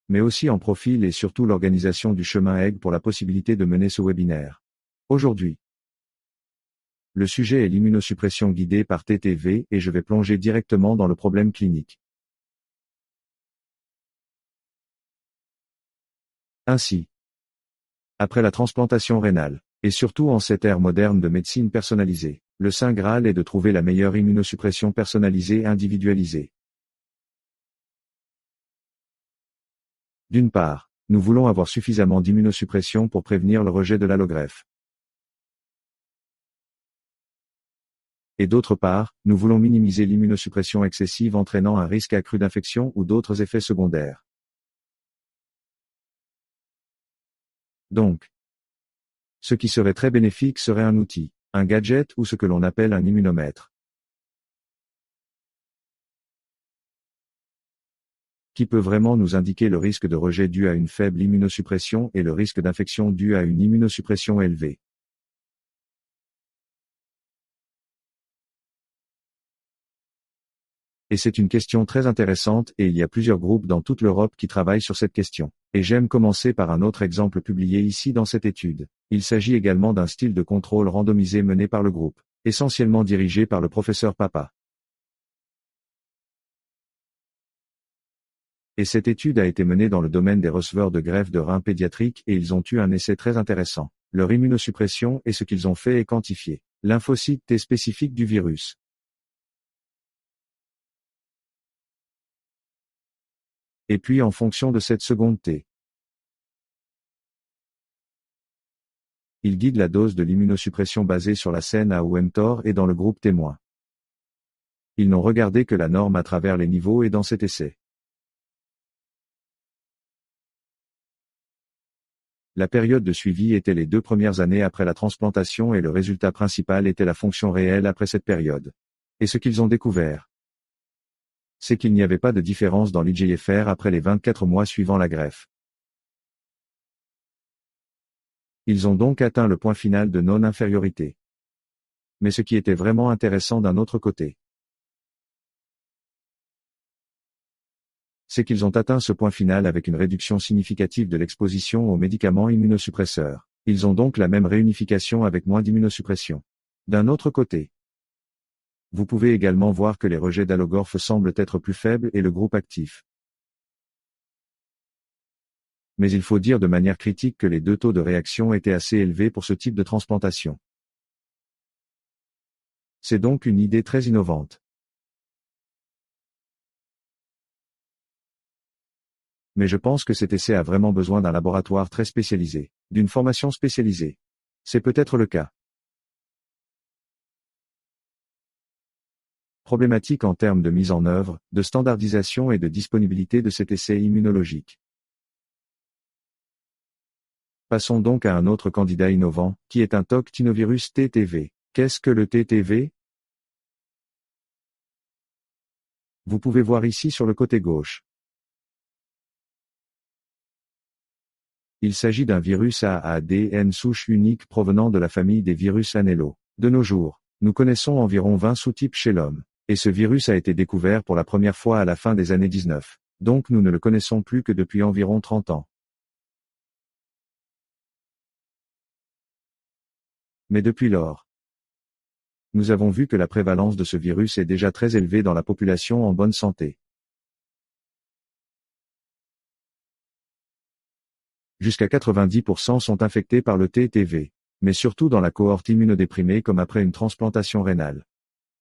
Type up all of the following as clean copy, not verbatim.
mais aussi en profil et surtout l'organisation du chemin Egg pour la possibilité de mener ce webinaire. Aujourd'hui, le sujet est l'immunosuppression guidée par TTV et je vais plonger directement dans le problème clinique. Ainsi, après la transplantation rénale, et surtout en cette ère moderne de médecine personnalisée, le Saint Graal est de trouver la meilleure immunosuppression personnalisée et individualisée. D'une part, nous voulons avoir suffisamment d'immunosuppression pour prévenir le rejet de l'allogreffe. Et d'autre part, nous voulons minimiser l'immunosuppression excessive entraînant un risque accru d'infection ou d'autres effets secondaires. Donc, ce qui serait très bénéfique serait un outil, un gadget ou ce que l'on appelle un immunomètre, qui peut vraiment nous indiquer le risque de rejet dû à une faible immunosuppression et le risque d'infection dû à une immunosuppression élevée. Et c'est une question très intéressante et il y a plusieurs groupes dans toute l'Europe qui travaillent sur cette question. Et j'aime commencer par un autre exemple publié ici dans cette étude. Il s'agit également d'un style de contrôle randomisé mené par le groupe, essentiellement dirigé par le professeur Papa. Et cette étude a été menée dans le domaine des receveurs de greffe de rein pédiatriques et ils ont eu un essai très intéressant. Leur immunosuppression et ce qu'ils ont fait est quantifié. Lymphocyte T spécifique du virus. Et puis en fonction de cette seconde T, il guide la dose de l'immunosuppression basée sur la SEN-A ou mTOR et dans le groupe témoin. Ils n'ont regardé que la norme à travers les niveaux et dans cet essai. La période de suivi était les 2 premières années après la transplantation et le résultat principal était la fonction réelle après cette période. Et ce qu'ils ont découvert, c'est qu'il n'y avait pas de différence dans l'IGFR après les 24 mois suivant la greffe. Ils ont donc atteint le point final de non-infériorité. Mais ce qui était vraiment intéressant d'un autre côté, c'est qu'ils ont atteint ce point final avec une réduction significative de l'exposition aux médicaments immunosuppresseurs. Ils ont donc la même réunification avec moins d'immunosuppression. D'un autre côté, vous pouvez également voir que les rejets d'allogorphes semblent être plus faibles et le groupe actif. Mais il faut dire de manière critique que les 2 taux de réaction étaient assez élevés pour ce type de transplantation. C'est donc une idée très innovante. Mais je pense que cet essai a vraiment besoin d'un laboratoire très spécialisé, d'une formation spécialisée. C'est peut-être le cas. Problématique en termes de mise en œuvre, de standardisation et de disponibilité de cet essai immunologique. Passons donc à un autre candidat innovant, qui est un tinovirus TTV. Qu'est-ce que le TTV? Vous pouvez voir ici sur le côté gauche. Il s'agit d'un virus à ADN souche unique provenant de la famille des virus Anello. De nos jours, nous connaissons environ 20 sous-types chez l'homme. Et ce virus a été découvert pour la première fois à la fin des années 19. Donc nous ne le connaissons plus que depuis environ 30 ans. Mais depuis lors, nous avons vu que la prévalence de ce virus est déjà très élevée dans la population en bonne santé. Jusqu'à 90% sont infectés par le TTV, mais surtout dans la cohorte immunodéprimée comme après une transplantation rénale.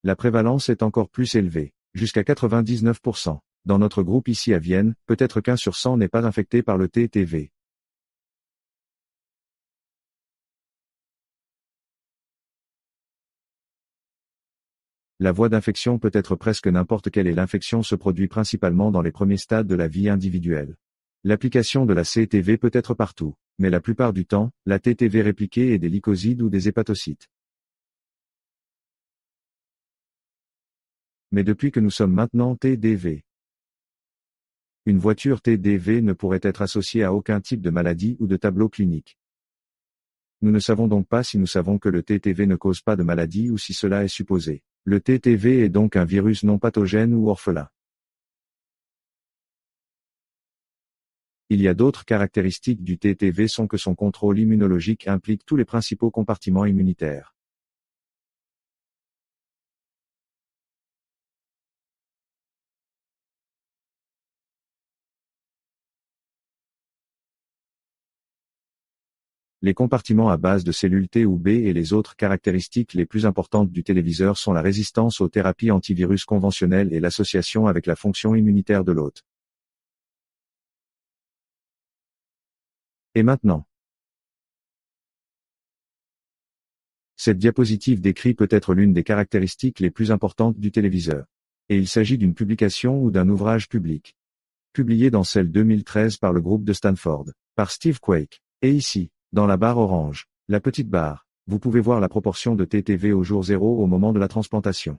La prévalence est encore plus élevée, jusqu'à 99%. Dans notre groupe ici à Vienne, peut-être qu'1 sur 100 n'est pas infecté par le TTV. La voie d'infection peut être presque n'importe quelle et l'infection se produit principalement dans les premiers stades de la vie individuelle. L'application de la CTV peut être partout, mais la plupart du temps, la TTV répliquée est des lycosides ou des hépatocytes. Mais depuis que nous sommes maintenant TDV, une voiture TDV ne pourrait être associée à aucun type de maladie ou de tableau clinique. Nous ne savons donc pas si nous savons que le TTV ne cause pas de maladie ou si cela est supposé. Le TTV est donc un virus non pathogène ou orphelin. Il y a d'autres caractéristiques du TTV sont que son contrôle immunologique implique tous les principaux compartiments immunitaires. Les compartiments à base de cellules T ou B et les autres caractéristiques les plus importantes du téléviseur sont la résistance aux thérapies antivirus conventionnelles et l'association avec la fonction immunitaire de l'hôte. Et maintenant, cette diapositive décrit peut-être l'une des caractéristiques les plus importantes du téléviseur. Et il s'agit d'une publication ou d'un ouvrage public. Publié dans celle 2013 par le groupe de Stanford, par Steve Quake. Et ici, dans la barre orange, la petite barre, vous pouvez voir la proportion de TTV au jour 0 au moment de la transplantation.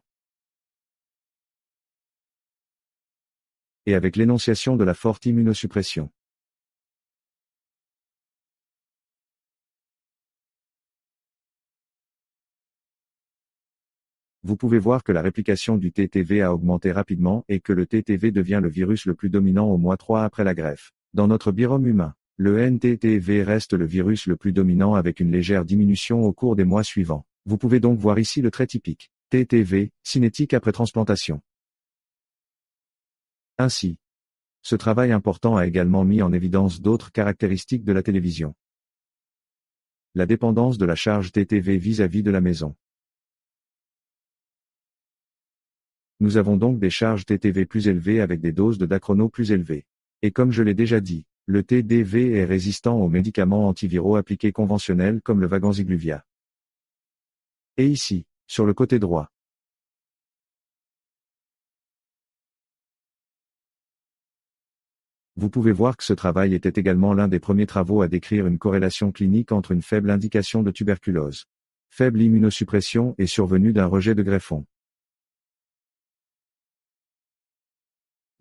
Et avec l'énonciation de la forte immunosuppression. Vous pouvez voir que la réplication du TTV a augmenté rapidement et que le TTV devient le virus le plus dominant au mois 3 après la greffe. Dans notre birome humain, le NTTV reste le virus le plus dominant avec une légère diminution au cours des mois suivants. Vous pouvez donc voir ici le trait typique, TTV, cinétique après transplantation. Ainsi, ce travail important a également mis en évidence d'autres caractéristiques de la télévision. La dépendance de la charge TTV vis-à-vis de la maison. Nous avons donc des charges TTV plus élevées avec des doses de dachrono plus élevées. Et comme je l'ai déjà dit, le TDV est résistant aux médicaments antiviraux appliqués conventionnels comme le Vaganzigluvia. Et ici, sur le côté droit, vous pouvez voir que ce travail était également l'un des premiers travaux à décrire une corrélation clinique entre une faible indication de tuberculose, faible immunosuppression et survenue d'un rejet de greffon.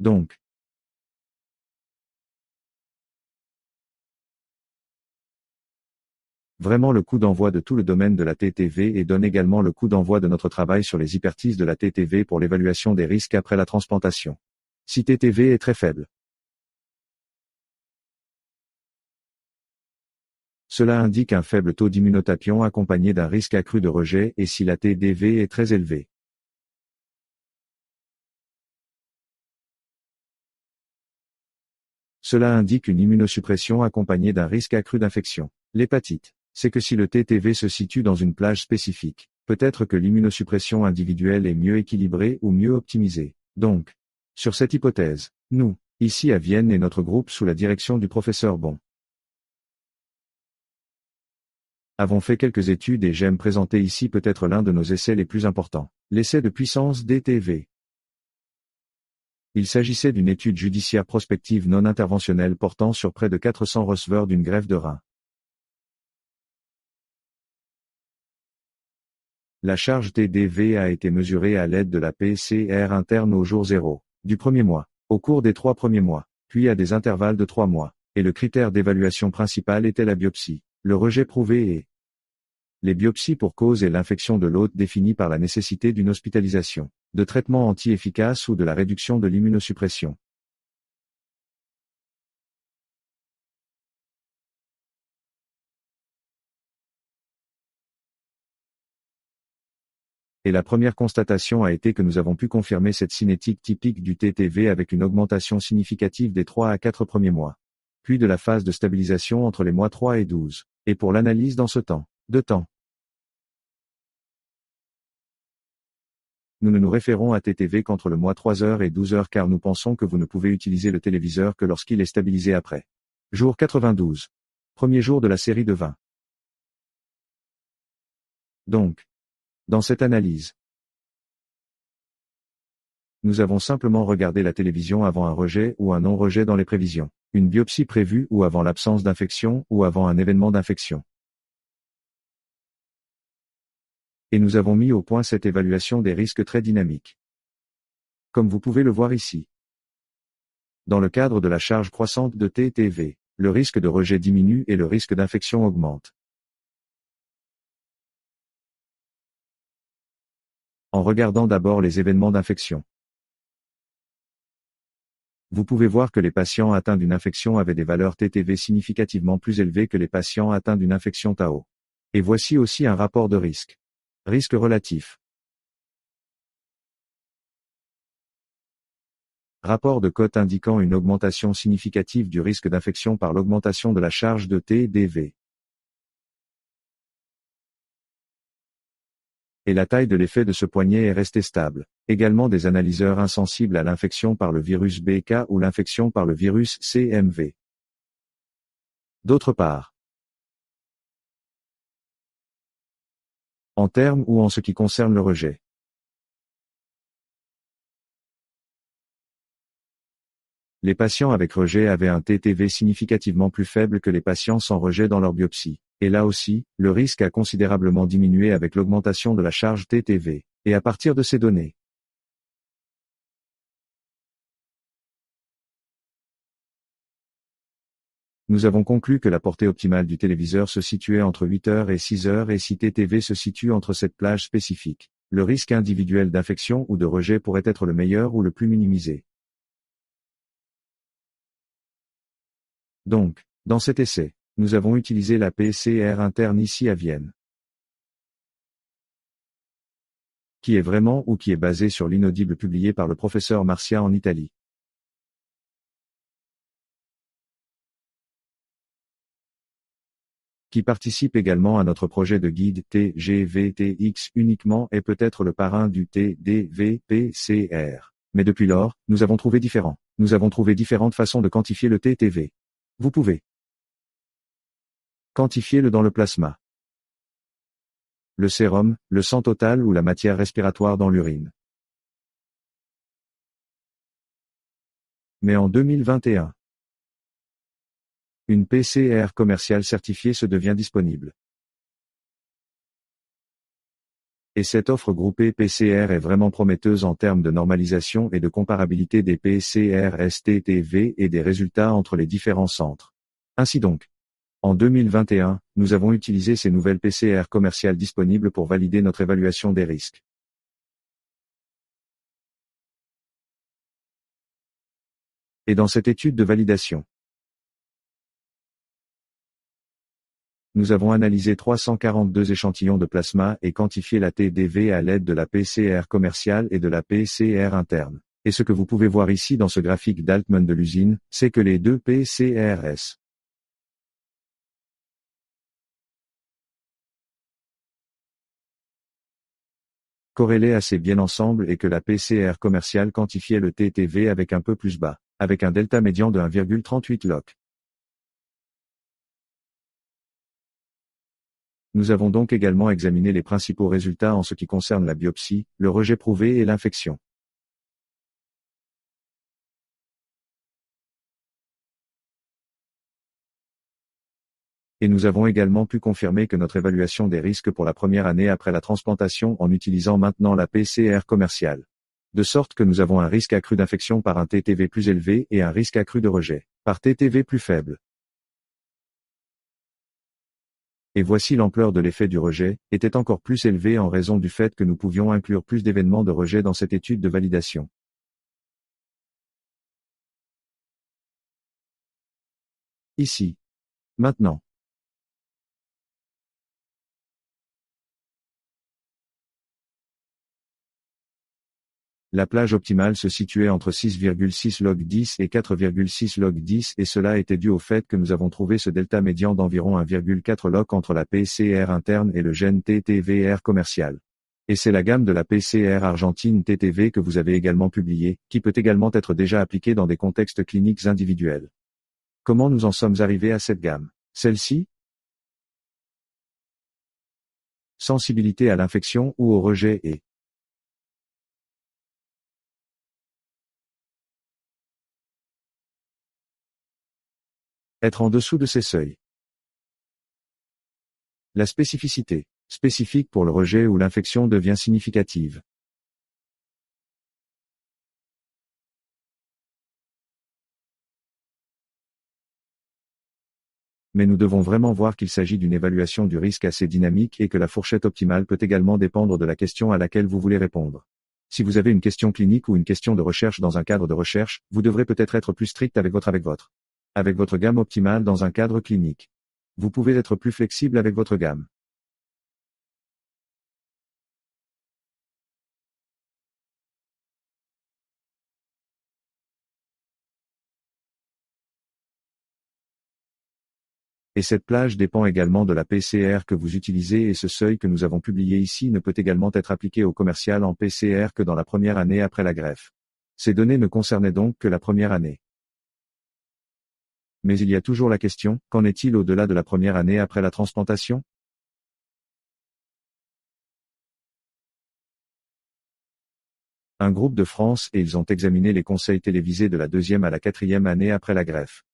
Donc, vraiment le coup d'envoi de tout le domaine de la TTV et donne également le coup d'envoi de notre travail sur les hypertises de la TTV pour l'évaluation des risques après la transplantation. Si TTV est très faible, cela indique un faible taux d'immunotapion accompagné d'un risque accru de rejet et si la TDV est très élevée. Cela indique une immunosuppression accompagnée d'un risque accru d'infection. L'hépatite, c'est que si le TTV se situe dans une plage spécifique, peut-être que l'immunosuppression individuelle est mieux équilibrée ou mieux optimisée. Donc, sur cette hypothèse, nous, ici à Vienne et notre groupe sous la direction du professeur Bon, avons fait quelques études et j'aime présenter ici peut-être l'un de nos essais les plus importants, l'essai de puissance DTV. Il s'agissait d'une étude judiciaire prospective non interventionnelle portant sur près de 400 receveurs d'une greffe de rein. La charge TDV a été mesurée à l'aide de la PCR interne au jour 0, du premier mois, au cours des 3 premiers mois, puis à des intervalles de 3 mois, et le critère d'évaluation principal était la biopsie, le rejet prouvé et les biopsies pour cause et l'infection de l'hôte définie par la nécessité d'une hospitalisation, de traitement anti-efficace ou de la réduction de l'immunosuppression. Et la première constatation a été que nous avons pu confirmer cette cinétique typique du TTV avec une augmentation significative des 3 à 4 premiers mois. Puis de la phase de stabilisation entre les mois 3 et 12. Et pour l'analyse dans ce temps, nous ne nous référons à TTV qu'entre le mois 3 heures et 12 heures car nous pensons que vous ne pouvez utiliser le téléviseur que lorsqu'il est stabilisé après. Jour 92. Premier jour de la série de 20. Donc, dans cette analyse, nous avons simplement regardé la télévision avant un rejet ou un non-rejet dans les prévisions, une biopsie prévue ou avant l'absence d'infection ou avant un événement d'infection. Et nous avons mis au point cette évaluation des risques très dynamique. Comme vous pouvez le voir ici. Dans le cadre de la charge croissante de TTV, le risque de rejet diminue et le risque d'infection augmente. En regardant d'abord les événements d'infection. Vous pouvez voir que les patients atteints d'une infection avaient des valeurs TTV significativement plus élevées que les patients atteints d'une infection Tao. Et voici aussi un rapport de risque. Risque relatif. Rapport de cote indiquant une augmentation significative du risque d'infection par l'augmentation de la charge de TDV. Et la taille de l'effet de ce poignet est restée stable. Également des analyseurs insensibles à l'infection par le virus BK ou l'infection par le virus CMV. D'autre part, en termes ou en ce qui concerne le rejet. Les patients avec rejet avaient un TTV significativement plus faible que les patients sans rejet dans leur biopsie. Et là aussi, le risque a considérablement diminué avec l'augmentation de la charge TTV. Et à partir de ces données, nous avons conclu que la portée optimale du téléviseur se situait entre 8 heures et 6 heures et si TTV se situe entre cette plage spécifique, le risque individuel d'infection ou de rejet pourrait être le meilleur ou le plus minimisé. Donc, dans cet essai, nous avons utilisé la PCR interne ici à Vienne, qui est vraiment ou qui est basée sur l'inaudible publié par le professeur Marcia en Italie. Qui participe également à notre projet de guide TGVTX uniquement et peut-être le parrain du TDV-PCR. Mais depuis lors, nous avons trouvé différentes façons de quantifier le TTV. Vous pouvez quantifier le dans le plasma, le sérum, le sang total ou la matière respiratoire dans l'urine. Mais en 2021, une PCR commerciale certifiée se devient disponible. Et cette offre groupée PCR est vraiment prometteuse en termes de normalisation et de comparabilité des PCR STTV et des résultats entre les différents centres. Ainsi donc, en 2021, nous avons utilisé ces nouvelles PCR commerciales disponibles pour valider notre évaluation des risques. Et dans cette étude de validation, nous avons analysé 342 échantillons de plasma et quantifié la TDV à l'aide de la PCR commerciale et de la PCR interne. Et ce que vous pouvez voir ici dans ce graphique d'Altman de l'usine, c'est que les deux PCRS corrélaient assez bien ensemble et que la PCR commerciale quantifiait le TTV avec un peu plus bas, avec un delta médian de 1,38 log. Nous avons donc également examiné les principaux résultats en ce qui concerne la biopsie, le rejet prouvé et l'infection. Et nous avons également pu confirmer que notre évaluation des risques pour la première année après la transplantation en utilisant maintenant la PCR commerciale. De sorte que nous avons un risque accru d'infection par un TTV plus élevé et un risque accru de rejet par TTV plus faible. Et voici l'ampleur de l'effet du rejet, était encore plus élevée en raison du fait que nous pouvions inclure plus d'événements de rejet dans cette étude de validation. Ici. Maintenant. La plage optimale se situait entre 6,6 log 10 et 4,6 log 10 et cela était dû au fait que nous avons trouvé ce delta médian d'environ 1,4 log entre la PCR interne et le gène TTVR commercial. Et c'est la gamme de la PCR argentine TTV que vous avez également publiée, qui peut également être déjà appliquée dans des contextes cliniques individuels. Comment nous en sommes arrivés à cette gamme? Celle-ci? Sensibilité à l'infection ou au rejet et être en dessous de ces seuils. La spécificité, spécifique pour le rejet ou l'infection devient significative. Mais nous devons vraiment voir qu'il s'agit d'une évaluation du risque assez dynamique et que la fourchette optimale peut également dépendre de la question à laquelle vous voulez répondre. Si vous avez une question clinique ou une question de recherche dans un cadre de recherche, vous devrez peut-être être plus strict avec votre gamme optimale dans un cadre clinique. Vous pouvez être plus flexible avec votre gamme. Et cette plage dépend également de la PCR que vous utilisez et ce seuil que nous avons publié ici ne peut également être appliqué au commercial en PCR que dans la première année après la greffe. Ces données ne concernaient donc que la première année. Mais il y a toujours la question, qu'en est-il au-delà de la première année après la transplantation? Un groupe de France et ils ont examiné les conseils télévisés de la deuxième à la quatrième année après la greffe.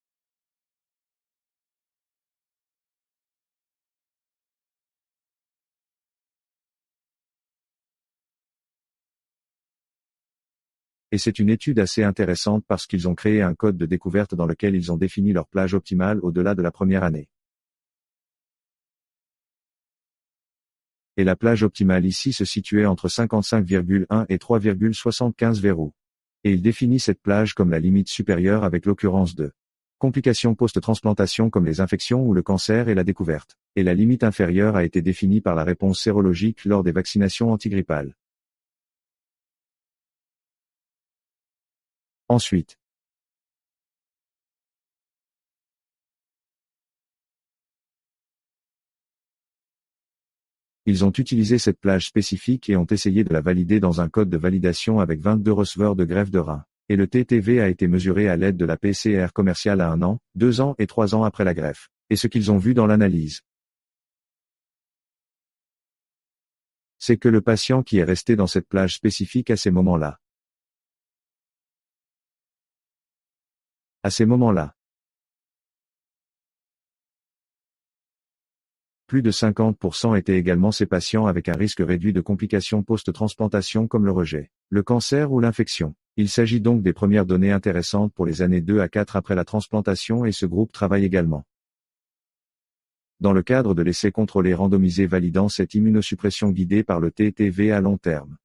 Et c'est une étude assez intéressante parce qu'ils ont créé un code de découverte dans lequel ils ont défini leur plage optimale au-delà de la première année. Et la plage optimale ici se situait entre 55,1 et 3,75 verrous. Et il définit cette plage comme la limite supérieure avec l'occurrence de complications post-transplantation comme les infections ou le cancer et la découverte. Et la limite inférieure a été définie par la réponse sérologique lors des vaccinations antigrippales. Ensuite, ils ont utilisé cette plage spécifique et ont essayé de la valider dans un code de validation avec 22 receveurs de greffe de rein. Et le TTV a été mesuré à l'aide de la PCR commerciale à 1 an, 2 ans et 3 ans après la greffe. Et ce qu'ils ont vu dans l'analyse, c'est que le patient qui est resté dans cette plage spécifique à ces moments-là, plus de 50% étaient également ces patients avec un risque réduit de complications post-transplantation comme le rejet, le cancer ou l'infection. Il s'agit donc des premières données intéressantes pour les années 2 à 4 après la transplantation et ce groupe travaille également dans le cadre de l'essai contrôlé randomisé validant cette immunosuppression guidée par le TTV à long terme.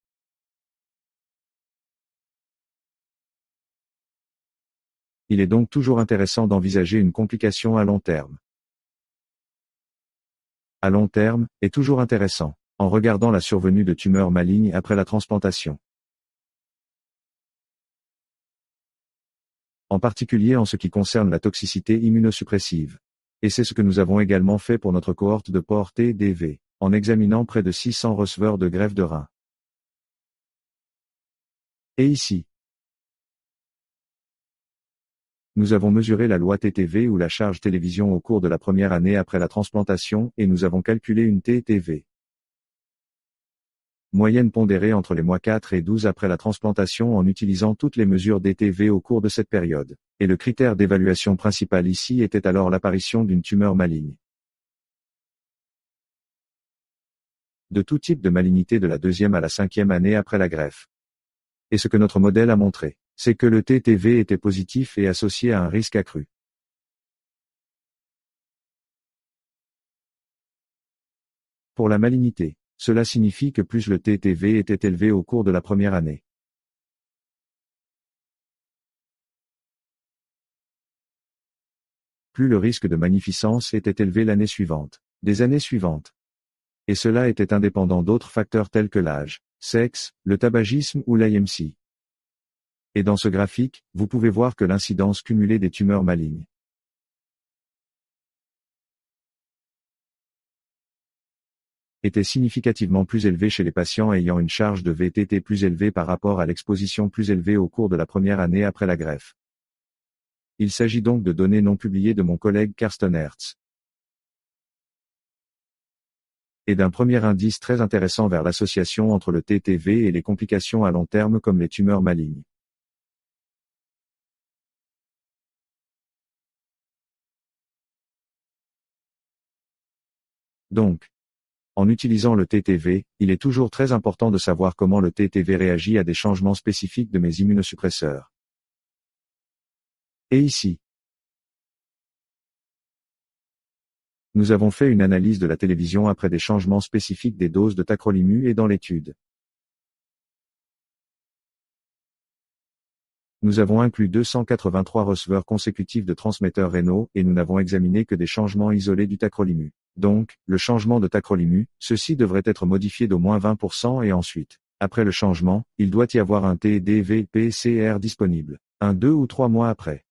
Il est donc toujours intéressant d'envisager une complication à long terme. À long terme, est toujours intéressant, en regardant la survenue de tumeurs malignes après la transplantation. En particulier en ce qui concerne la toxicité immunosuppressive. Et c'est ce que nous avons également fait pour notre cohorte de port TDV, en examinant près de 600 receveurs de greffe de rein. Et ici, nous avons mesuré la loi TTV ou la charge télévision au cours de la première année après la transplantation et nous avons calculé une TTV moyenne pondérée entre les mois 4 et 12 après la transplantation en utilisant toutes les mesures d'ETV au cours de cette période. Et le critère d'évaluation principal ici était alors l'apparition d'une tumeur maligne. De tout type de malignité de la deuxième à la cinquième année après la greffe. Et ce que notre modèle a montré, c'est que le TTV était positif et associé à un risque accru. Pour la malignité, cela signifie que plus le TTV était élevé au cours de la première année, plus le risque de magnificence était élevé l'année suivante, des années suivantes. Et cela était indépendant d'autres facteurs tels que l'âge, sexe, le tabagisme ou l'IMC. Et dans ce graphique, vous pouvez voir que l'incidence cumulée des tumeurs malignes était significativement plus élevée chez les patients ayant une charge de VTT plus élevée par rapport à l'exposition plus élevée au cours de la première année après la greffe. Il s'agit donc de données non publiées de mon collègue Carsten Hertz. Et d'un premier indice très intéressant vers l'association entre le TTV et les complications à long terme comme les tumeurs malignes. Donc, en utilisant le TTV, il est toujours très important de savoir comment le TTV réagit à des changements spécifiques de mes immunosuppresseurs. Et ici, nous avons fait une analyse de la télévision après des changements spécifiques des doses de tacrolimus et dans l'étude. Nous avons inclus 283 receveurs consécutifs de transmetteurs rénaux et nous n'avons examiné que des changements isolés du tacrolimus. Donc, le changement de tacrolimus, ceci devrait être modifié d'au moins 20% et ensuite, après le changement, il doit y avoir un TDV-PCR disponible, 2 ou 3 mois après.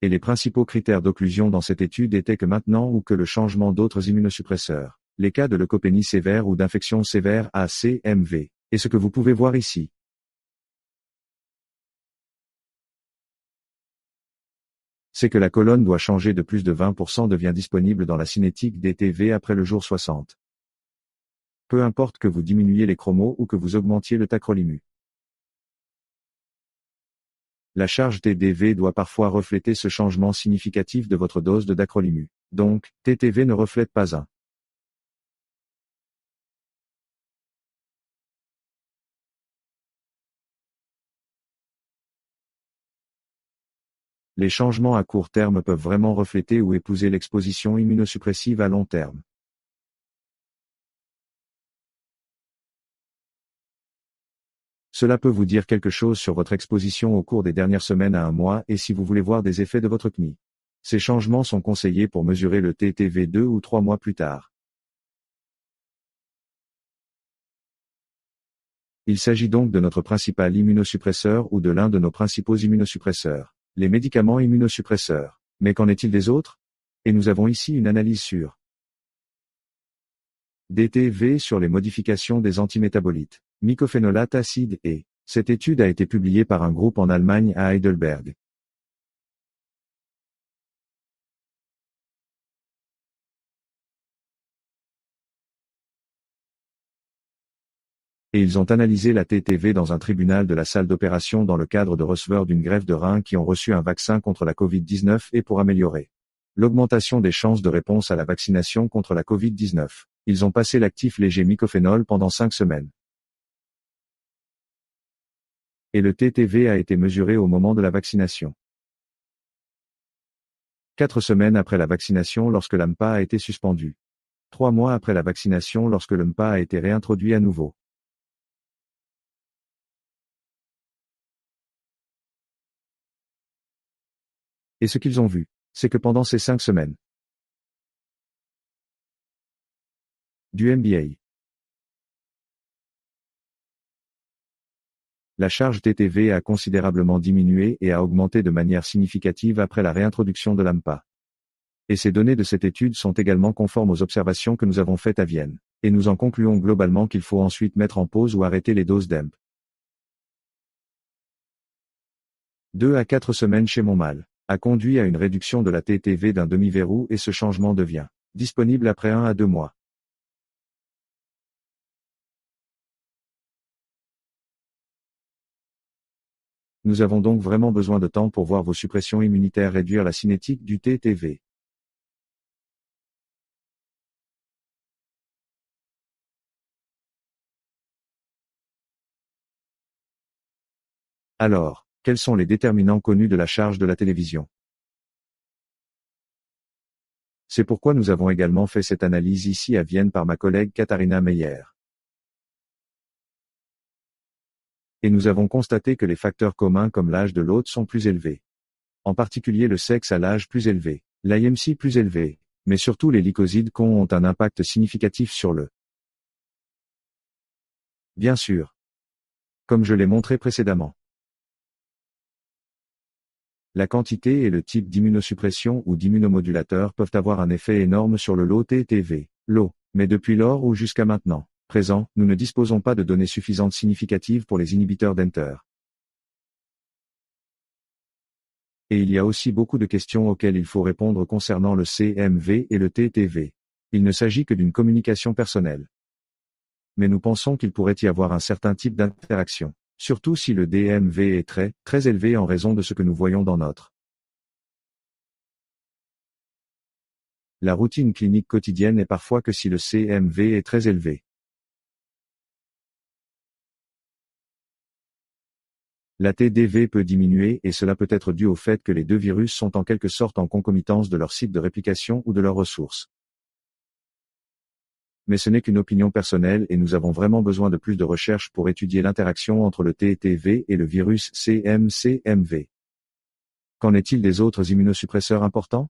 Et les principaux critères d'occlusion dans cette étude étaient que maintenant ou que le changement d'autres immunosuppresseurs, les cas de leucopénie sévère ou d'infection sévère ACMV, et ce que vous pouvez voir ici. C'est que la colonne doit changer de plus de 20% devient disponible dans la cinétique des TV après le jour 60. Peu importe que vous diminuiez les chromos ou que vous augmentiez le tacrolimus. La charge TDV doit parfois refléter ce changement significatif de votre dose de dacrolimus. Donc, TTV ne reflète pas un. Les changements à court terme peuvent vraiment refléter ou épouser l'exposition immunosuppressive à long terme. Cela peut vous dire quelque chose sur votre exposition au cours des dernières semaines à un mois et si vous voulez voir des effets de votre CNI. Ces changements sont conseillés pour mesurer le TTV 2 ou 3 mois plus tard. Il s'agit donc de notre principal immunosuppresseur ou de l'un de nos principaux immunosuppresseurs, les médicaments immunosuppresseurs. Mais qu'en est-il des autres? Et nous avons ici une analyse sur DTV sur les modifications des antimétabolites, mycophénolate acide et. Cette étude a été publiée par un groupe en Allemagne à Heidelberg. Et ils ont analysé la TTV dans un tribunal de la salle d'opération dans le cadre de receveurs d'une greffe de rein qui ont reçu un vaccin contre la Covid-19 et pour améliorer l'augmentation des chances de réponse à la vaccination contre la Covid-19. Ils ont passé l'actif léger mycophénol pendant 5 semaines. Et le TTV a été mesuré au moment de la vaccination. 4 semaines après la vaccination lorsque l'AMPA a été suspendu. 3 mois après la vaccination lorsque l'AMPA a été réintroduit à nouveau. Et ce qu'ils ont vu, c'est que pendant ces 5 semaines, du MBA, la charge TTV a considérablement diminué et a augmenté de manière significative après la réintroduction de l'AMPA. Et ces données de cette étude sont également conformes aux observations que nous avons faites à Vienne. Et nous en concluons globalement qu'il faut ensuite mettre en pause ou arrêter les doses d'EMP. 2 à 4 semaines chez mon mâle a conduit à une réduction de la TTV d'un demi-verrou et ce changement devient disponible après 1 à 2 mois. Nous avons donc vraiment besoin de temps pour voir vos suppressions immunitaires réduire la cinétique du TTV. Alors, quels sont les déterminants connus de la charge de la télévision? C'est pourquoi nous avons également fait cette analyse ici à Vienne par ma collègue Katharina Meyer. Et nous avons constaté que les facteurs communs comme l'âge de l'hôte sont plus élevés. En particulier le sexe à l'âge plus élevé, l'IMC plus élevé, mais surtout les lycosides ont un impact significatif sur le. Bien sûr. Comme je l'ai montré précédemment. La quantité et le type d'immunosuppression ou d'immunomodulateur peuvent avoir un effet énorme sur le lot TTV, mais depuis lors ou jusqu'à maintenant, présent, nous ne disposons pas de données suffisantes significatives pour les inhibiteurs d'Enter. Et il y a aussi beaucoup de questions auxquelles il faut répondre concernant le CMV et le TTV. Il ne s'agit que d'une communication personnelle. Mais nous pensons qu'il pourrait y avoir un certain type d'interaction. Surtout si le DMV est très, très élevé en raison de ce que nous voyons dans notre. La routine clinique quotidienne est parfois que si le CMV est très élevé. La TDV peut diminuer et cela peut être dû au fait que les deux virus sont en quelque sorte en concomitance de leur site de réplication ou de leurs ressources. Mais ce n'est qu'une opinion personnelle et nous avons vraiment besoin de plus de recherches pour étudier l'interaction entre le TTV et le virus CMCMV. Qu'en est-il des autres immunosuppresseurs importants?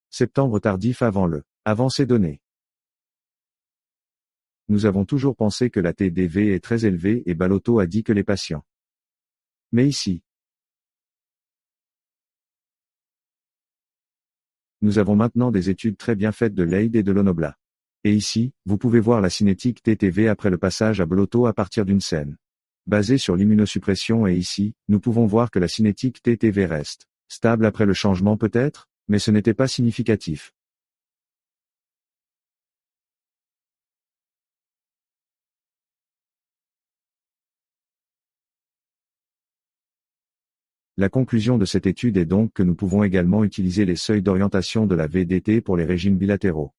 Septembre tardif avant ces données. Nous avons toujours pensé que la TDV est très élevée et Balotto a dit que les patients. Mais ici, nous avons maintenant des études très bien faites de Leid et de Lonobla. Et ici, vous pouvez voir la cinétique TTV après le passage à Balotto à partir d'une scène basée sur l'immunosuppression et ici, nous pouvons voir que la cinétique TTV reste stable après le changement peut-être, mais ce n'était pas significatif. La conclusion de cette étude est donc que nous pouvons également utiliser les seuils d'orientation de la VDT pour les régimes bilatéraux.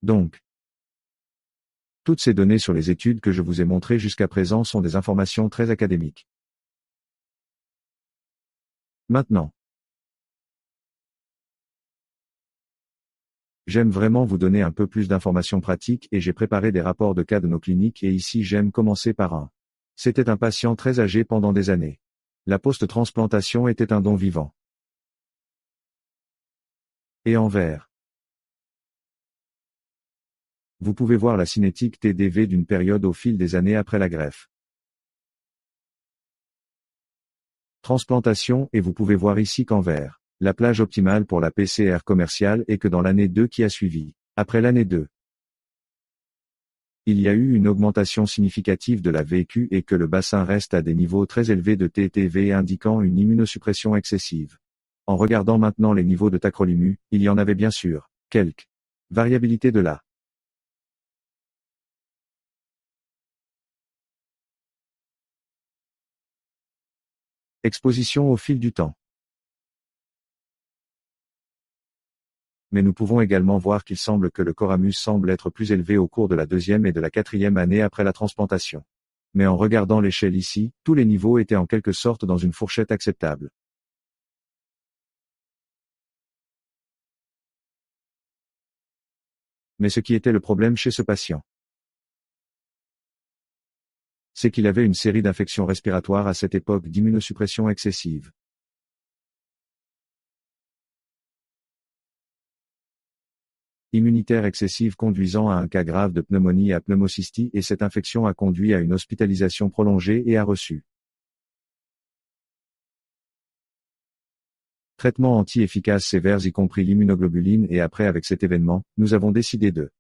Donc, toutes ces données sur les études que je vous ai montrées jusqu'à présent sont des informations très académiques. Maintenant, j'aime vraiment vous donner un peu plus d'informations pratiques et j'ai préparé des rapports de cas de nos cliniques et ici j'aime commencer par un. C'était un patient très âgé pendant des années. La post-transplantation était un don vivant. Et en vert. Vous pouvez voir la cinétique TDV d'une période au fil des années après la greffe. Transplantation et vous pouvez voir ici qu'en vert, la plage optimale pour la PCR commerciale est que dans l'année 2 qui a suivi. Après l'année 2, il y a eu une augmentation significative de la VQ et que le bassin reste à des niveaux très élevés de TTV indiquant une immunosuppression excessive. En regardant maintenant les niveaux de tacrolimus, il y en avait bien sûr, quelques variabilités de là. Exposition au fil du temps. Mais nous pouvons également voir qu'il semble que le coramus semble être plus élevé au cours de la deuxième et de la quatrième année après la transplantation. Mais en regardant l'échelle ici, tous les niveaux étaient en quelque sorte dans une fourchette acceptable. Mais ce qui était le problème chez ce patient, c'est qu'il avait une série d'infections respiratoires à cette époque d'immunosuppression excessive. Immunitaire excessive conduisant à un cas grave de pneumonie à pneumocystie et cette infection a conduit à une hospitalisation prolongée et a reçu traitements anti-efficaces sévères y compris l'immunoglobuline et après avec cet événement, nous avons décidé de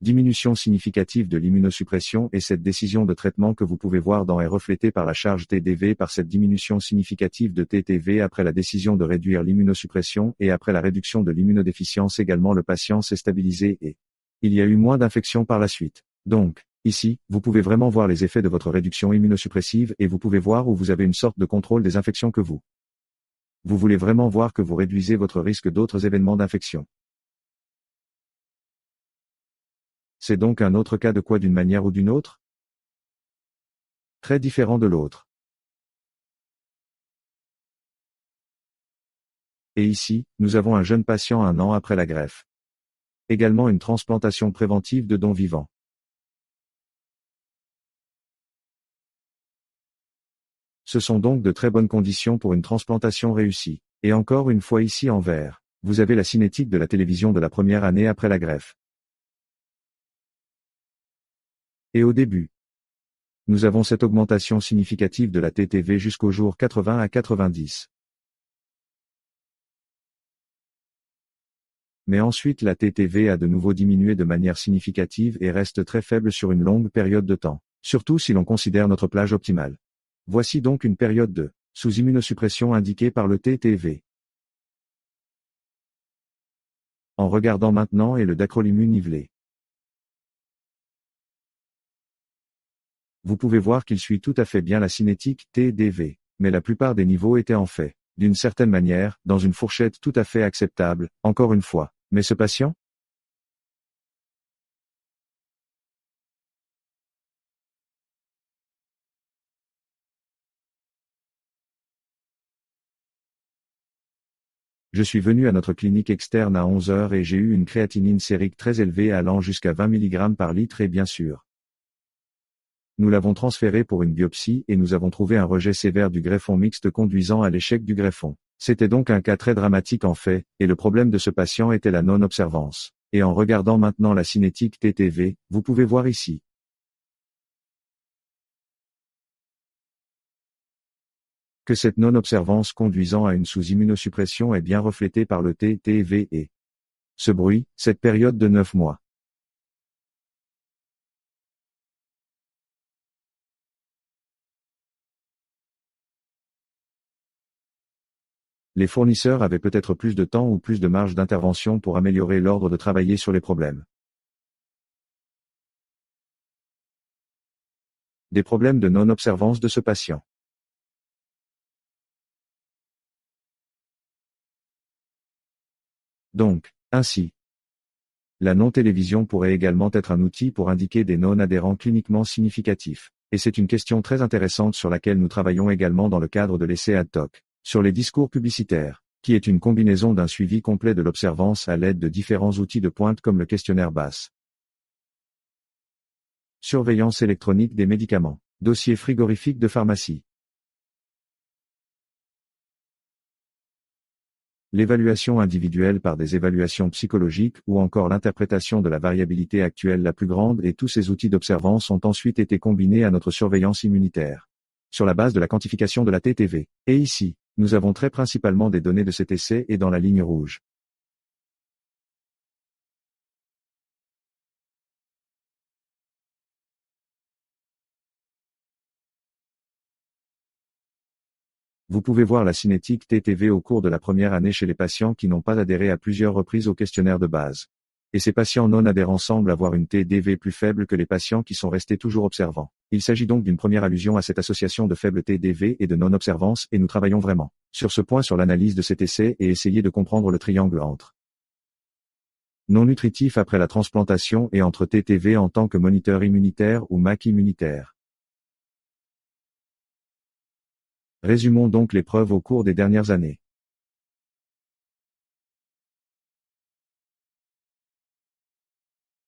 diminution significative de l'immunosuppression et cette décision de traitement que vous pouvez voir dans est reflétée par la charge TDV par cette diminution significative de TTV après la décision de réduire l'immunosuppression et après la réduction de l'immunodéficience également le patient s'est stabilisé et il y a eu moins d'infections par la suite. Donc, ici, vous pouvez vraiment voir les effets de votre réduction immunosuppressive et vous pouvez voir où vous avez une sorte de contrôle des infections que vous voulez vraiment voir que vous réduisez votre risque d'autres événements d'infection. C'est donc un autre cas de quoi d'une manière ou d'une autre? Très différent de l'autre. Et ici, nous avons un jeune patient 1 an après la greffe. Également une transplantation préventive de dons vivants. Ce sont donc de très bonnes conditions pour une transplantation réussie. Et encore une fois ici en vert, vous avez la cinétique de la télévision de la première année après la greffe. Et au début, nous avons cette augmentation significative de la TTV jusqu'au jour 80 à 90. Mais ensuite la TTV a de nouveau diminué de manière significative et reste très faible sur une longue période de temps. surtout si l'on considère notre plage optimale. Voici donc une période de sous-immunosuppression indiquée par le TTV. En regardant maintenant et le dacrolimus nivelé. Vous pouvez voir qu'il suit tout à fait bien la cinétique TDV, mais la plupart des niveaux étaient en fait, d'une certaine manière, dans une fourchette tout à fait acceptable, encore une fois. Mais ce patient ? Je suis venu à notre clinique externe à 11 heures et j'ai eu une créatinine sérique très élevée allant jusqu'à 20 mg par litre et bien sûr. Nous l'avons transféré pour une biopsie et nous avons trouvé un rejet sévère du greffon mixte conduisant à l'échec du greffon. C'était donc un cas très dramatique en fait, et le problème de ce patient était la non-observance. Et en regardant maintenant la cinétique TTV, vous pouvez voir ici. Que cette non-observance conduisant à une sous-immunosuppression est bien reflétée par le TTV et ce bruit, cette période de 9 mois. Les fournisseurs avaient peut-être plus de temps ou plus de marge d'intervention pour améliorer l'ordre de travailler sur les problèmes. Des problèmes de non-observance de ce patient. Donc, ainsi, la non-télévision pourrait également être un outil pour indiquer des non-adhérents cliniquement significatifs. Et c'est une question très intéressante sur laquelle nous travaillons également dans le cadre de l'essai ad-hoc, sur les discours publicitaires, qui est une combinaison d'un suivi complet de l'observance à l'aide de différents outils de pointe comme le questionnaire BASS. Surveillance électronique des médicaments. Dossier frigorifique de pharmacie. L'évaluation individuelle par des évaluations psychologiques ou encore l'interprétation de la variabilité actuelle la plus grande et tous ces outils d'observance ont ensuite été combinés à notre surveillance immunitaire. Sur la base de la quantification de la TTV. Et ici, nous avons très principalement des données de cet essai et dans la ligne rouge. Vous pouvez voir la cinétique TTV au cours de la première année chez les patients qui n'ont pas adhéré à plusieurs reprises au questionnaire de base. Et ces patients non adhérents semblent avoir une TDV plus faible que les patients qui sont restés toujours observants. Il s'agit donc d'une première allusion à cette association de faible TDV et de non-observance et nous travaillons vraiment sur ce point sur l'analyse de cet essai et essayer de comprendre le triangle entre non nutritif après la transplantation et entre TTV en tant que moniteur immunitaire ou MAC immunitaire. Résumons donc les preuves au cours des dernières années.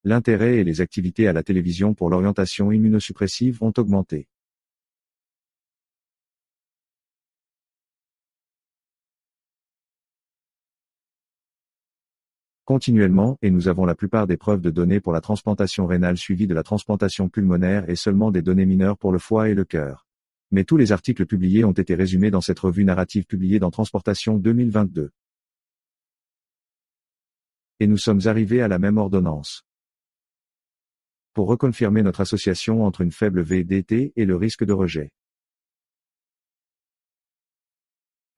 L'intérêt et les activités à la télévision pour l'orientation immunosuppressive ont augmenté. Continuellement, et nous avons la plupart des preuves de données pour la transplantation rénale suivie de la transplantation pulmonaire et seulement des données mineures pour le foie et le cœur. Mais tous les articles publiés ont été résumés dans cette revue narrative publiée dans Transportation 2022. Et nous sommes arrivés à la même ordonnance. Pour reconfirmer notre association entre une faible VDT et le risque de rejet.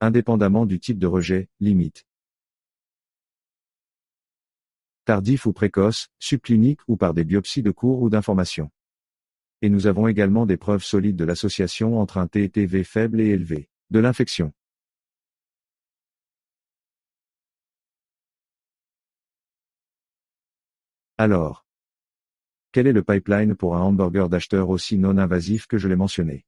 Indépendamment du type de rejet, limite. Tardif ou précoce, subclinique ou par des biopsies de cours ou d'information. Et nous avons également des preuves solides de l'association entre un TTV faible et élevé, de l'infection. Alors, quel est le pipeline pour un hamburger d'acheteur aussi non invasif que je l'ai mentionné?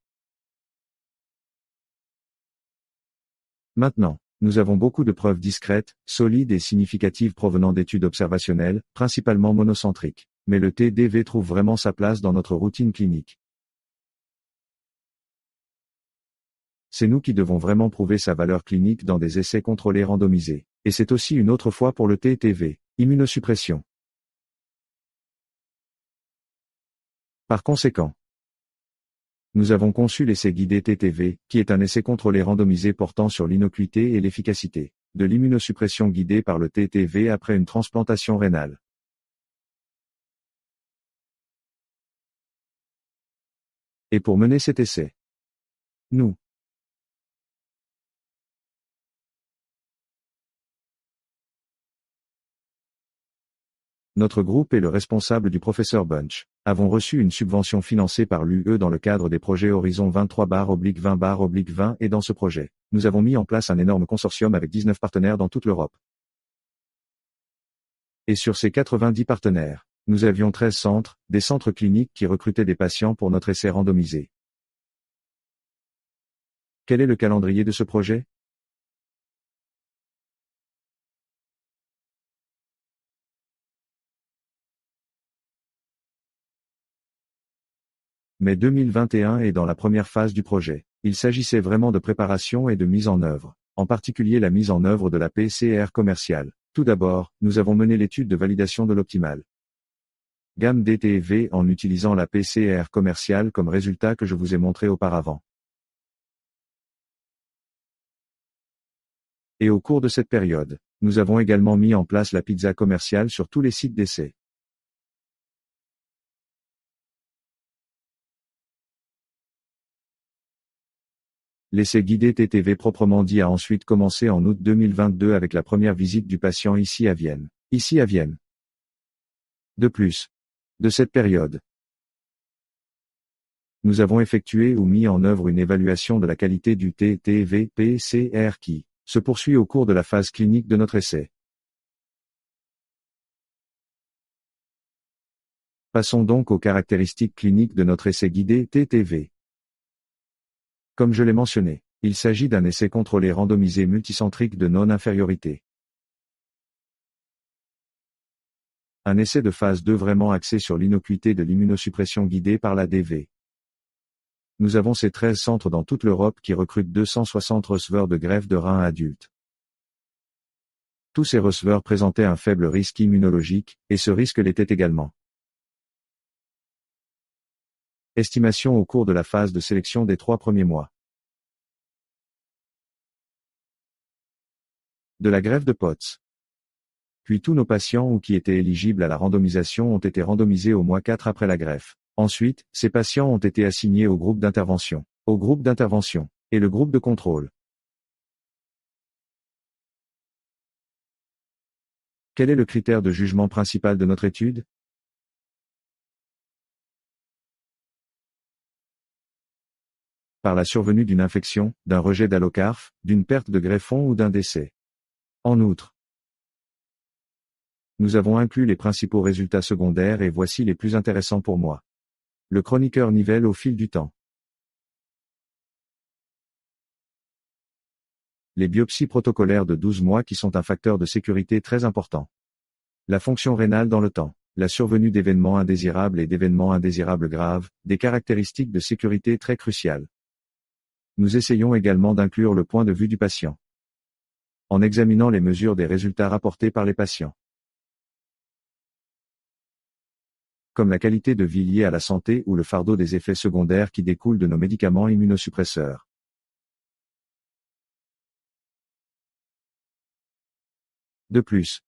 Maintenant, nous avons beaucoup de preuves discrètes, solides et significatives provenant d'études observationnelles, principalement monocentriques. Mais le TDV trouve vraiment sa place dans notre routine clinique. C'est nous qui devons vraiment prouver sa valeur clinique dans des essais contrôlés randomisés. Et c'est aussi une autre fois pour le TTV, immunosuppression. Par conséquent, nous avons conçu l'essai guidé TTV, qui est un essai contrôlé randomisé portant sur l'innocuité et l'efficacité de l'immunosuppression guidée par le TTV après une transplantation rénale. Et pour mener cet essai, notre groupe et le responsable du professeur Bunch avons reçu une subvention financée par l'UE dans le cadre des projets Horizon 23/20/20 et dans ce projet, nous avons mis en place un énorme consortium avec 19 partenaires dans toute l'Europe. Et sur ces 90 partenaires, nous avions 13 centres, des centres cliniques qui recrutaient des patients pour notre essai randomisé. Quel est le calendrier de ce projet? Mai 2021 est dans la première phase du projet. Il s'agissait vraiment de préparation et de mise en œuvre, en particulier la mise en œuvre de la PCR commerciale. Tout d'abord, nous avons mené l'étude de validation de l'optimal gamme DTV en utilisant la PCR commerciale comme résultat que je vous ai montré auparavant. Et au cours de cette période, nous avons également mis en place la pizza commerciale sur tous les sites d'essai. L'essai guidé TTV proprement dit a ensuite commencé en août 2022 avec la première visite du patient ici à Vienne. De plus, de cette période, nous avons effectué ou mis en œuvre une évaluation de la qualité du TTV-PCR qui se poursuit au cours de la phase clinique de notre essai. Passons donc aux caractéristiques cliniques de notre essai guidé TTV. Comme je l'ai mentionné, il s'agit d'un essai contrôlé randomisé multicentrique de non-infériorité. Un essai de phase 2 vraiment axé sur l'innocuité de l'immunosuppression guidée par la DV. Nous avons ces 13 centres dans toute l'Europe qui recrutent 260 receveurs de greffe de rein adultes. Tous ces receveurs présentaient un faible risque immunologique, et ce risque l'était également. Estimation au cours de la phase de sélection des 3 premiers mois. De la greffe de POTS. Puis tous nos patients ou qui étaient éligibles à la randomisation ont été randomisés au mois 4 après la greffe. Ensuite, ces patients ont été assignés au groupe d'intervention, et le groupe de contrôle. Quel est le critère de jugement principal de notre étude? Par la survenue d'une infection, d'un rejet d'allocarphe, d'une perte de greffon ou d'un décès. En outre, nous avons inclus les principaux résultats secondaires et voici les plus intéressants pour moi. Le chroniqueur nivelle au fil du temps. Les biopsies protocolaires de 12 mois qui sont un facteur de sécurité très important. La fonction rénale dans le temps. La survenue d'événements indésirables et d'événements indésirables graves, des caractéristiques de sécurité très cruciales. Nous essayons également d'inclure le point de vue du patient. En examinant les mesures des résultats rapportés par les patients. Comme la qualité de vie liée à la santé ou le fardeau des effets secondaires qui découlent de nos médicaments immunosuppresseurs. De plus,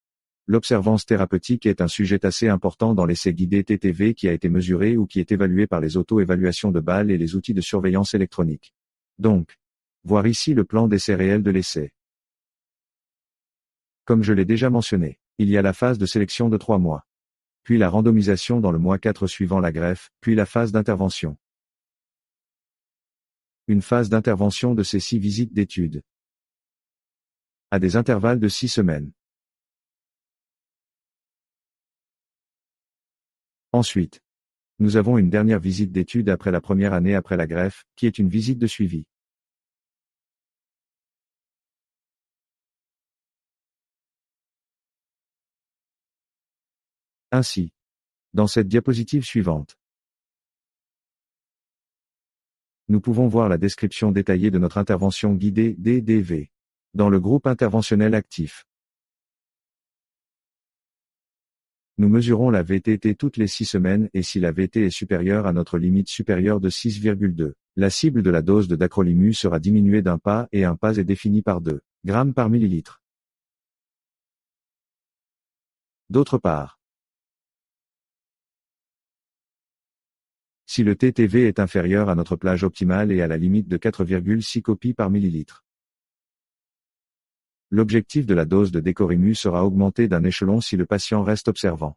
l'observance thérapeutique est un sujet assez important dans l'essai guidé TTV qui a été mesuré ou qui est évalué par les auto-évaluations de Bâle et les outils de surveillance électronique. Donc, voir ici le plan d'essai réel de l'essai. Comme je l'ai déjà mentionné, il y a la phase de sélection de 3 mois. Puis la randomisation dans le mois 4 suivant la greffe, puis la phase d'intervention. Une phase d'intervention de ces 6 visites d'études. À des intervalles de 6 semaines. Ensuite, nous avons une dernière visite d'étude après la première année après la greffe, qui est une visite de suivi. Ainsi, dans cette diapositive suivante, nous pouvons voir la description détaillée de notre intervention guidée DDV dans le groupe interventionnel actif. Nous mesurons la VTT toutes les 6 semaines et si la VT est supérieure à notre limite supérieure de 6,2, la cible de la dose de dacrolimus sera diminuée d'un pas et un pas est défini par 2 grammes par millilitre. D'autre part, si le TTV est inférieur à notre plage optimale et à la limite de 4,6 copies par millilitre. L'objectif de la dose de décorimu sera augmenté d'un échelon si le patient reste observant.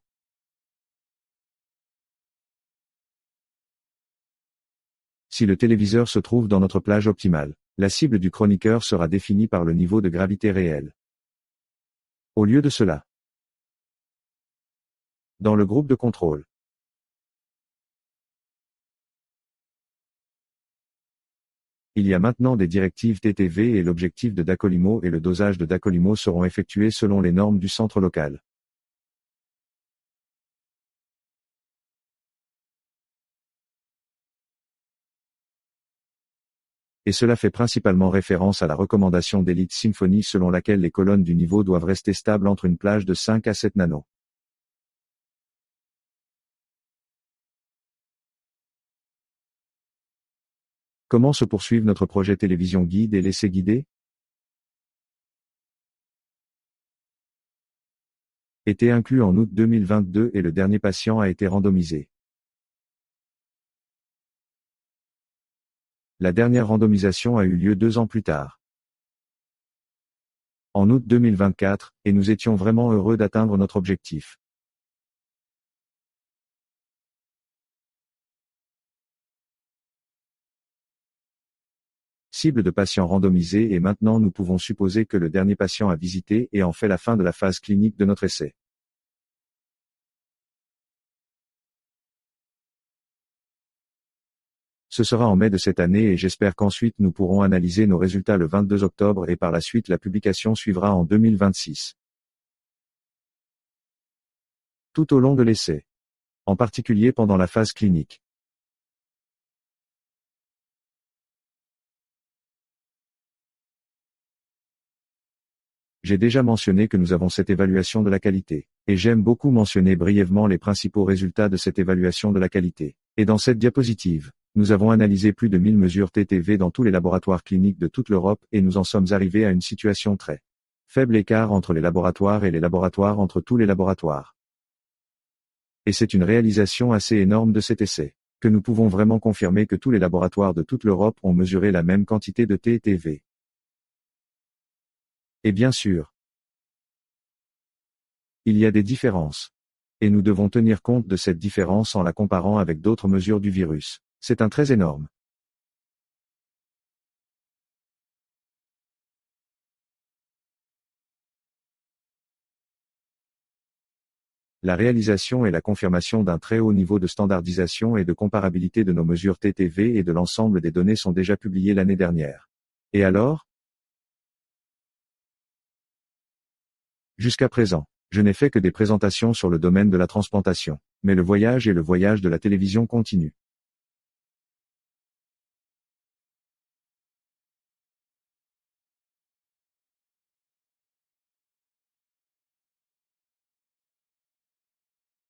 Si le téléviseur se trouve dans notre plage optimale, la cible du chroniqueur sera définie par le niveau de gravité réel. Au lieu de cela, dans le groupe de contrôle, il y a maintenant des directives TTV et l'objectif de Dacolimo et le dosage de Dacolimo seront effectués selon les normes du centre local. Et cela fait principalement référence à la recommandation d'Elite Symphony selon laquelle les colonnes du niveau doivent rester stables entre une plage de 5 à 7 nano. Comment se poursuivre notre projet télévision guide et laisser guider? Été inclus en août 2022 et le dernier patient a été randomisé. La dernière randomisation a eu lieu 2 ans plus tard. En août 2024, et nous étions vraiment heureux d'atteindre notre objectif. Cible de patients randomisés et maintenant nous pouvons supposer que le dernier patient a visité et en fait la fin de la phase clinique de notre essai. Ce sera en mai de cette année et j'espère qu'ensuite nous pourrons analyser nos résultats le 22 octobre et par la suite la publication suivra en 2026. Tout au long de l'essai. En particulier pendant la phase clinique. J'ai déjà mentionné que nous avons cette évaluation de la qualité, et j'aime beaucoup mentionner brièvement les principaux résultats de cette évaluation de la qualité. Et dans cette diapositive, nous avons analysé plus de 1000 mesures TTV dans tous les laboratoires cliniques de toute l'Europe et nous en sommes arrivés à une situation très faible écart entre les laboratoires et les laboratoires entre tous les laboratoires. Et c'est une réalisation assez énorme de cet essai, que nous pouvons vraiment confirmer que tous les laboratoires de toute l'Europe ont mesuré la même quantité de TTV. Et bien sûr, il y a des différences. Et nous devons tenir compte de cette différence en la comparant avec d'autres mesures du virus. C'est un très énorme. La réalisation et la confirmation d'un très haut niveau de standardisation et de comparabilité de nos mesures TTV et de l'ensemble des données sont déjà publiées l'année dernière. Et alors? Jusqu'à présent, je n'ai fait que des présentations sur le domaine de la transplantation, mais le voyage et le voyage de la télévision continuent.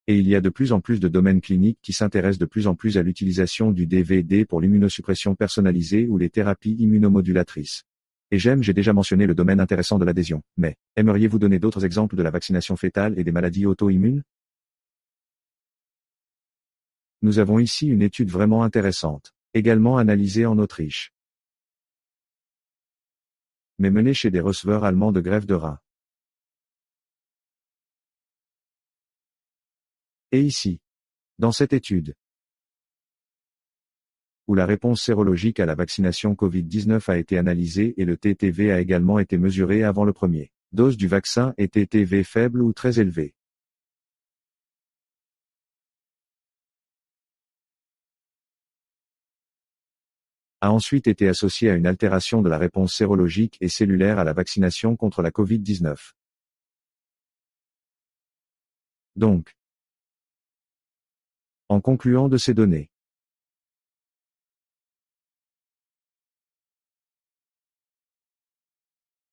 Et il y a de plus en plus de domaines cliniques qui s'intéressent de plus en plus à l'utilisation du DVD pour l'immunosuppression personnalisée ou les thérapies immunomodulatrices. Et j'ai déjà mentionné le domaine intéressant de l'adhésion, mais, aimeriez-vous donner d'autres exemples de la vaccination fœtale et des maladies auto-immunes? Nous avons ici une étude vraiment intéressante, également analysée en Autriche, mais menée chez des receveurs allemands de greffe de rein. Et ici, dans cette étude, où la réponse sérologique à la vaccination Covid-19 a été analysée et le TTV a également été mesuré avant le premier dose du vaccin et TTV faible ou très élevé. A ensuite été associé à une altération de la réponse sérologique et cellulaire à la vaccination contre la Covid-19. Donc, en concluant de ces données,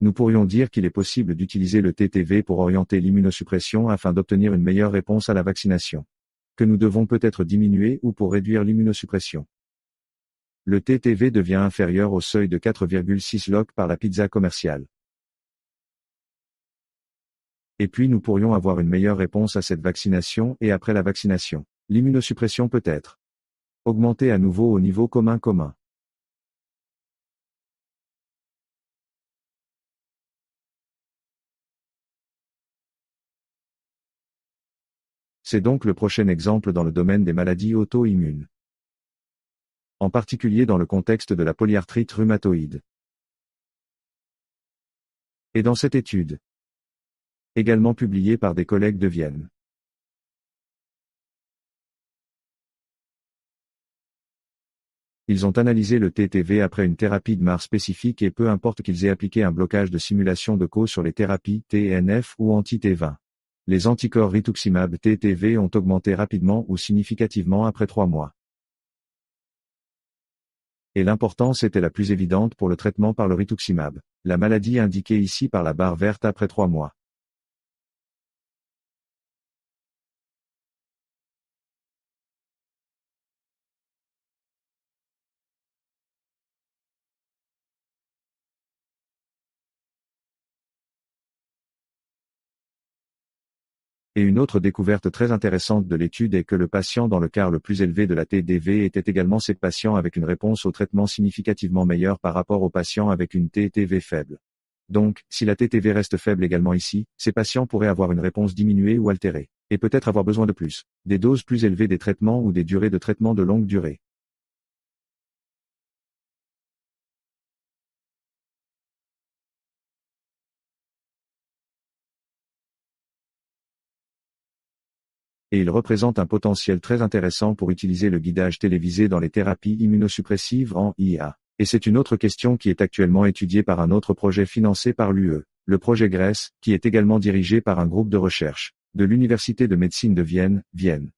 nous pourrions dire qu'il est possible d'utiliser le TTV pour orienter l'immunosuppression afin d'obtenir une meilleure réponse à la vaccination. Que nous devons peut-être diminuer ou pour réduire l'immunosuppression. Le TTV devient inférieur au seuil de 4,6 log par la pizza commerciale. Et puis nous pourrions avoir une meilleure réponse à cette vaccination et après la vaccination. L'immunosuppression peut-être Augmenter à nouveau au niveau commun. C'est donc le prochain exemple dans le domaine des maladies auto-immunes. En particulier dans le contexte de la polyarthrite rhumatoïde. Et dans cette étude, également publiée par des collègues de Vienne, ils ont analysé le TTV après une thérapie de MAR spécifique et peu importe qu'ils aient appliqué un blocage de simulation de cause sur les thérapies TNF ou anti-T20. Les anticorps rituximab TTV ont augmenté rapidement ou significativement après 3 mois. Et l'importance était la plus évidente pour le traitement par le rituximab, la maladie indiquée ici par la barre verte après 3 mois. Et une autre découverte très intéressante de l'étude est que le patient dans le quart le plus élevé de la TDV était également ces patients avec une réponse au traitement significativement meilleure par rapport aux patients avec une TTV faible. Donc, si la TTV reste faible également ici, ces patients pourraient avoir une réponse diminuée ou altérée, et peut-être avoir besoin de plus, des doses plus élevées des traitements ou des durées de traitement de longue durée. Et il représente un potentiel très intéressant pour utiliser le guidage télévisé dans les thérapies immunosuppressives en IA. Et c'est une autre question qui est actuellement étudiée par un autre projet financé par l'UE, le projet GRESS, qui est également dirigé par un groupe de recherche, de l'Université de médecine de Vienne, Vienne.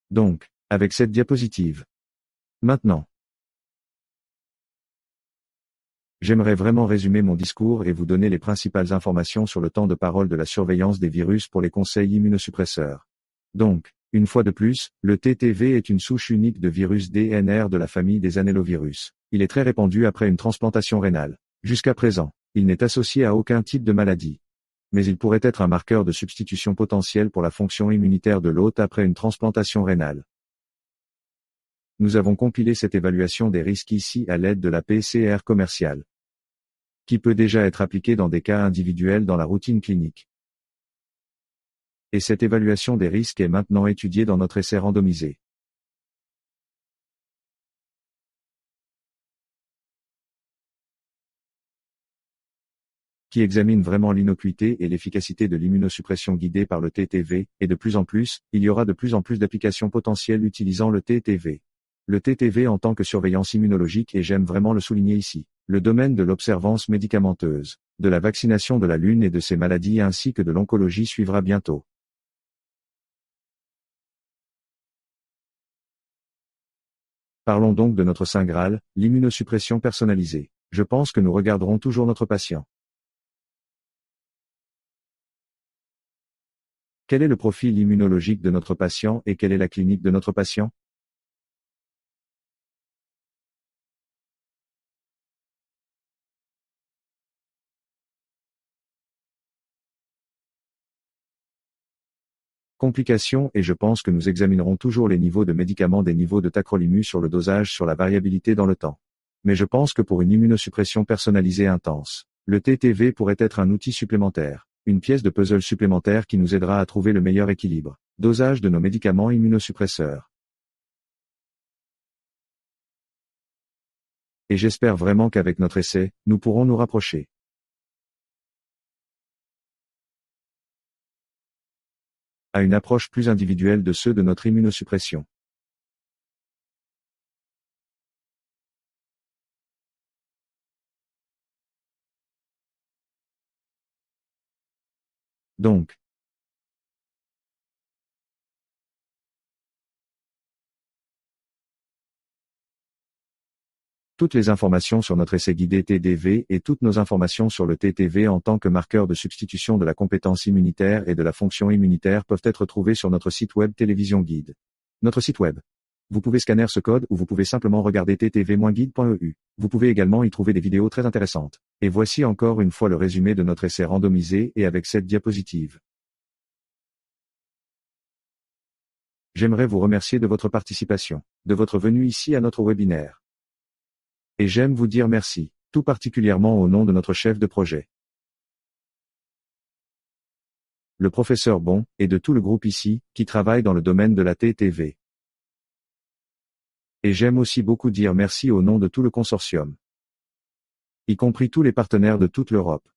Donc, avec cette diapositive. Maintenant, j'aimerais vraiment résumer mon discours et vous donner les principales informations sur le temps de parole de la surveillance des virus pour les conseils immunosuppresseurs. Donc, une fois de plus, le TTV est une souche unique de virus DNR de la famille des annélovirus. Il est très répandu après une transplantation rénale. Jusqu'à présent, il n'est associé à aucun type de maladie. Mais il pourrait être un marqueur de substitution potentiel pour la fonction immunitaire de l'hôte après une transplantation rénale. Nous avons compilé cette évaluation des risques ici à l'aide de la PCR commerciale, qui peut déjà être appliquée dans des cas individuels dans la routine clinique. Et cette évaluation des risques est maintenant étudiée dans notre essai randomisé, qui examine vraiment l'innocuité et l'efficacité de l'immunosuppression guidée par le TTV, et de plus en plus, il y aura de plus en plus d'applications potentielles utilisant le TTV. Le TTV en tant que surveillance immunologique et j'aime vraiment le souligner ici, le domaine de l'observance médicamenteuse, de la vaccination de la Lune et de ses maladies ainsi que de l'oncologie suivra bientôt. Parlons donc de notre Saint Graal, l'immunosuppression personnalisée. Je pense que nous regarderons toujours notre patient. Quel est le profil immunologique de notre patient et quelle est la clinique de notre patient? Complications et je pense que nous examinerons toujours les niveaux de médicaments des niveaux de tacrolimus sur le dosage sur la variabilité dans le temps. Mais je pense que pour une immunosuppression personnalisée intense, le TTV pourrait être un outil supplémentaire, une pièce de puzzle supplémentaire qui nous aidera à trouver le meilleur équilibre, dosage de nos médicaments immunosuppresseurs. Et j'espère vraiment qu'avec notre essai, nous pourrons nous rapprocher à une approche plus individuelle de ceux de notre immunosuppression. Donc, toutes les informations sur notre essai guidé TDV et toutes nos informations sur le TTV en tant que marqueur de substitution de la compétence immunitaire et de la fonction immunitaire peuvent être trouvées sur notre site web Télévision Guide. Notre site web Vous pouvez scanner ce code ou vous pouvez simplement regarder ttv-guide.eu. Vous pouvez également y trouver des vidéos très intéressantes. Et voici encore une fois le résumé de notre essai randomisé et avec cette diapositive. J'aimerais vous remercier de votre participation, de votre venue ici à notre webinaire. Et j'aime vous dire merci, tout particulièrement au nom de notre chef de projet, le professeur Bon, et de tout le groupe ici, qui travaille dans le domaine de la TTV. Et j'aime aussi beaucoup dire merci au nom de tout le consortium, y compris tous les partenaires de toute l'Europe.